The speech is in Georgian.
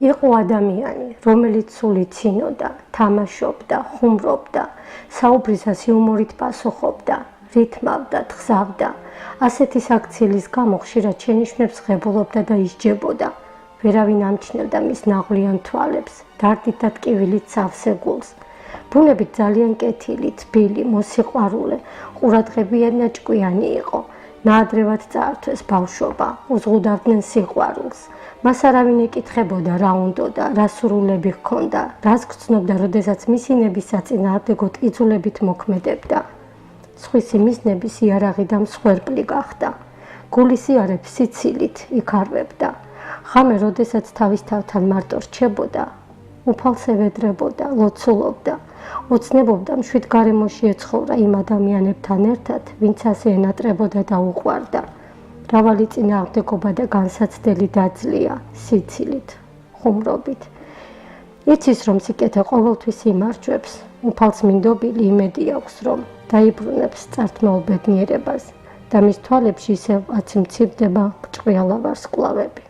იყო ადამიანი, რომელიც სულ იცინოდა, თამაშობდა, ხუმრობდა, საუბრისას იუმორით პასუხობდა, რითმავდა, თხზავდა. ასეთი საქციელის გამო ხშირად შენიშვნებს ღებულობდა და ისჯებოდა. ვერავინ ამჩნევდა მის ნაღვლიან თვალებს, დარდით და ტკივილით სავსე გულს. ბუნებით ძალიან კეთილი, თბილი, მოსიყვარულე, ყურადღებიანი და ჭკვიანი იყო. ნაადრევად წაართვეს ბავშვობა, უზღუდავდნენ სიყვარულს. მას არავინ ეკითხებოდა, რა უნდოდა, რა სურვილები ჰქონდა, რას გრძნობდა, როდესაც მისი ნების საწინააღმდეგოდ იძულებით მოქმედებდა. სხვისი მიზნების იარაღი და მსხვერპლი გახდა. გულისიარებს სიცილით იქარვებდა. ღამე, როდესაც თავის თავთან მარტო რჩებოდა, უფალს ევედრებოდა, ლოცულობდა. ოცნებობდა მშვიდ გარემოში ეცხოვრა იმ ადამიანებთან ერთად, ვინც ასე ენატრებოდა და უყვარდა. მრავალი წინააღმდეგობა და განსაცდელი დაძლია, სიცილით, ხუმრობით. იცის, რომ სიკეთე ყოველთვის იმარჯვებს, უფალს მინდობილი იმედი აქვს, რომ დაიბრუნებს წართმეულ ბედნიერებას და მის თვალებში ისევ აციმცირდება ბრჭყვიალა ვარსკვლავები.